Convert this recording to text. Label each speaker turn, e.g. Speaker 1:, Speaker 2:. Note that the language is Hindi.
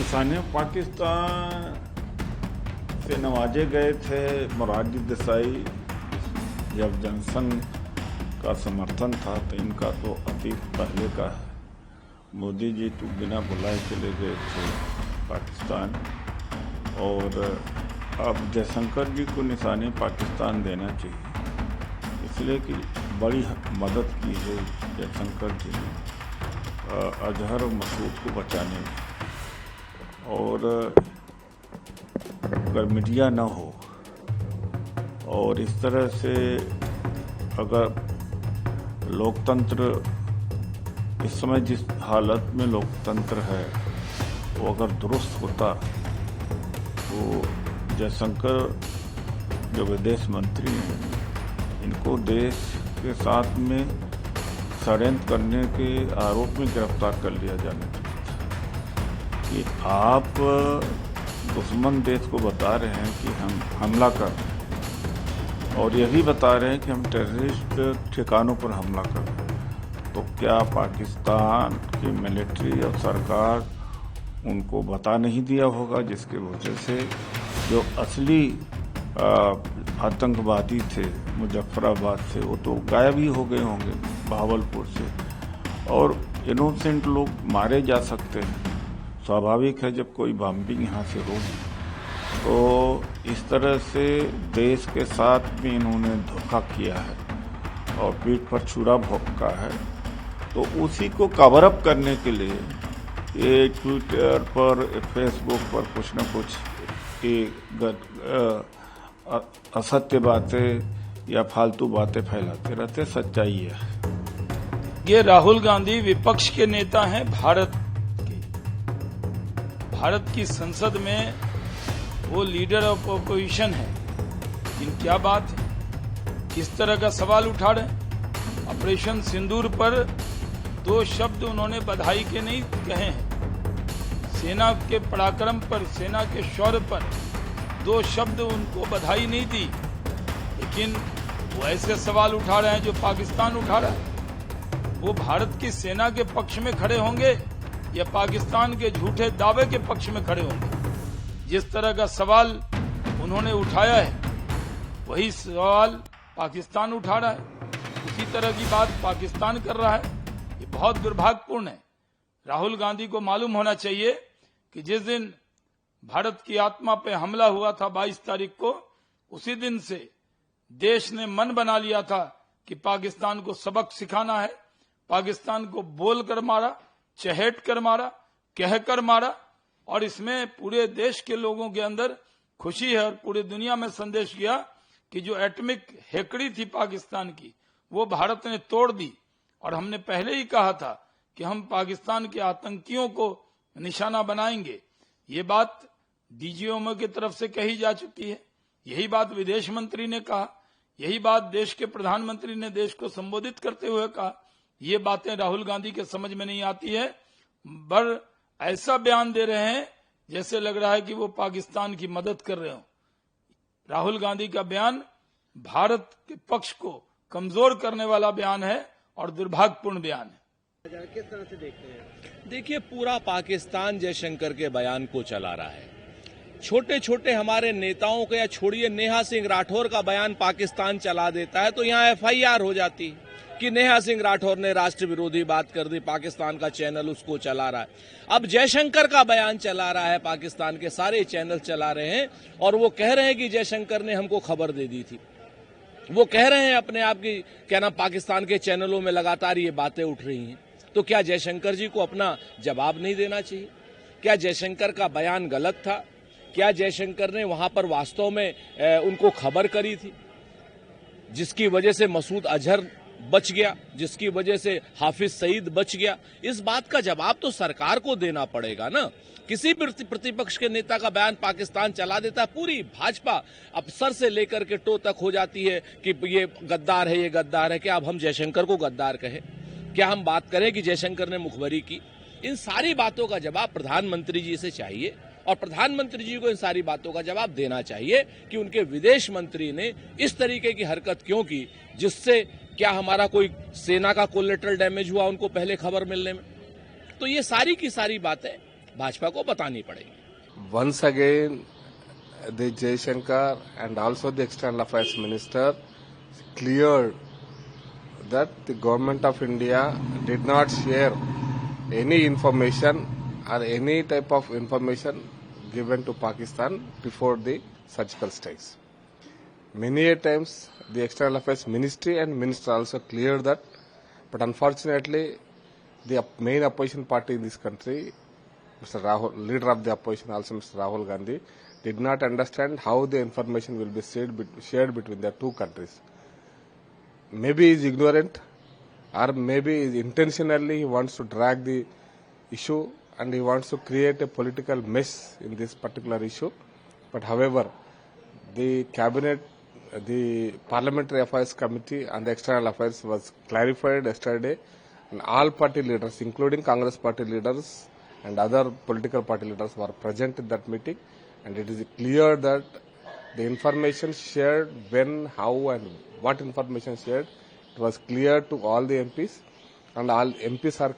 Speaker 1: निशाने पाकिस्तान से नवाजे गए थे मोरारजी देसाई। जब जनसंघ का समर्थन था तो इनका तो अतीत पहले का है। मोदी जी तो बिना बुलाए चले गए थे पाकिस्तान, और अब जयशंकर जी को निशाने पाकिस्तान देना चाहिए, इसलिए कि बड़ी मदद की है जयशंकर जी ने अजहर और मसूद को बचाने में। और अगर मीडिया न हो और इस तरह से अगर लोकतंत्र इस समय जिस हालत में लोकतंत्र है वो अगर दुरुस्त होता तो जयशंकर जो विदेश मंत्री हैं इनको देश के साथ में षड्यंत्र करने के आरोप में गिरफ्तार कर लिया जाना चाहिए था कि आप दुश्मन देश को बता रहे हैं कि हम हमला कर रहे हैं और ये भी बता रहे हैं कि हम टेररिस्ट ठिकानों पर हमला कर रहे हैं। तो क्या पाकिस्तान की मिलिट्री और सरकार उनको बता नहीं दिया होगा, जिसके वजह से जो असली आतंकवादी थे मुजफ्फराबाद से वो तो गायब ही हो गए होंगे भावलपुर से, और इनोसेंट लोग मारे जा सकते हैं। स्वाभाविक है जब कोई बॉम्बिंग यहाँ से होगी। तो इस तरह से देश के साथ भी इन्होंने धोखा किया है और पीठ पर छुरा भोंका है। तो उसी को कवर अप करने के लिए ये ट्विटर पर फेसबुक पर कुछ न कुछ असत्य बातें या फालतू बातें फैलाते रहते। सच्चाई है
Speaker 2: ये राहुल गांधी विपक्ष के नेता हैं भारत के। भारत की संसद में वो लीडर ऑफ ऑपोजिशन है, लेकिन क्या बात है, किस तरह का सवाल उठा रहे हैं। ऑपरेशन सिंदूर पर 2 शब्द उन्होंने बधाई के नहीं कहे हैं। सेना के पराक्रम पर, सेना के शौर्य पर 2 शब्द उनको बधाई नहीं दी, लेकिन वो ऐसे सवाल उठा रहे हैं जो पाकिस्तान उठा रहा है। वो भारत की सेना के पक्ष में खड़े होंगे या पाकिस्तान के झूठे दावे के पक्ष में खड़े होंगे। जिस तरह का सवाल उन्होंने उठाया है वही सवाल पाकिस्तान उठा रहा है, उसी तरह की बात पाकिस्तान कर रहा है। ये बहुत दुर्भाग्यपूर्ण है। राहुल गांधी को मालूम होना चाहिए कि जिस दिन भारत की आत्मा पे हमला हुआ था 22 तारीख को, उसी दिन से देश ने मन बना लिया था कि पाकिस्तान को सबक सिखाना है। पाकिस्तान को बोल कर मारा, चहेट कर मारा, कह कर मारा, और इसमें पूरे देश के लोगों के अंदर खुशी है और पूरी दुनिया में संदेश गया कि जो एटॉमिक हेकड़ी थी पाकिस्तान की वो भारत ने तोड़ दी। और हमने पहले ही कहा था कि हम पाकिस्तान के आतंकियों को निशाना बनाएंगे। ये बात डीजीएमओ की तरफ से कही जा चुकी है, यही बात विदेश मंत्री ने कहा, यही बात देश के प्रधानमंत्री ने देश को संबोधित करते हुए कहा। ये बातें राहुल गांधी के समझ में नहीं आती है, पर ऐसा बयान दे रहे हैं जैसे लग रहा है कि वो पाकिस्तान की मदद कर रहे हो। राहुल गांधी का बयान भारत के पक्ष को कमजोर करने वाला बयान है और दुर्भाग्यपूर्ण बयान है।
Speaker 3: किस तरह से देखते हैं?
Speaker 4: देखिए, पूरा पाकिस्तान जयशंकर के बयान को चला रहा है। छोटे छोटे हमारे नेताओं के, या छोड़िए नेहा सिंह राठौर का बयान पाकिस्तान चला देता है तो यहाँ एफआईआर हो जाती है कि नेहा सिंह राठौर ने राष्ट्र विरोधी बात कर दी, पाकिस्तान का चैनल उसको चला रहा है। अब जयशंकर का बयान चला रहा है, पाकिस्तान के सारे चैनल चला रहे हैं और वो कह रहे हैं कि जयशंकर ने हमको खबर दे दी थी। वो कह रहे हैं अपने आप की, क्या नाम, पाकिस्तान के चैनलों में लगातार ये बातें उठ रही हैं। तो क्या जयशंकर जी को अपना जवाब नहीं देना चाहिए? क्या जयशंकर का बयान गलत था? क्या जयशंकर ने वहां पर वास्तव में उनको खबर करी थी, जिसकी वजह से मसूद अजहर बच गया, जिसकी वजह से हाफिज सईद बच गया? इस बात का जवाब तो सरकार को देना पड़ेगा ना। किसी प्रतिपक्ष के नेता का बयान पाकिस्तान चला देता है, पूरी भाजपा अफसर से लेकर के टो तक हो जाती है कि ये गद्दार है, ये गद्दार है। क्या अब हम जयशंकर को गद्दार कहें? क्या हम बात करें कि जयशंकर ने मुखबरी की? इन सारी बातों का जवाब प्रधानमंत्री जी से चाहिए और प्रधानमंत्री जी को इन सारी बातों का जवाब देना चाहिए कि उनके विदेश मंत्री ने इस तरीके की हरकत क्यों की, जिससे क्या हमारा कोई सेना का कोलेटरल डैमेज हुआ उनको पहले खबर मिलने में? तो ये सारी की सारी बातें भाजपा को बतानी पड़ेगी।
Speaker 5: Once again, the Jaishankar and also the External Affairs Minister cleared that the Government of India did not share any information or any type of information given to Pakistan before the surgical strikes. Many a times the External Affairs Ministry and Minister also cleared that, but unfortunately the main opposition party in this country, Mr. Rahul, leader of the opposition also Mr. Rahul Gandhi, did not understand how the information will be shared between the two countries. Maybe he is ignorant, or maybe intentionally he wants to drag the issue and he wants to create a political mess in this particular issue. But however, the cabinet, the Parliamentary Affairs Committee and the External Affairs was clarified yesterday, and all party leaders, including Congress party leaders and other political party leaders, were present in that meeting, and it is clear that the information shared, when, how and what information shared, it was clear to all the MPs, and all MPs are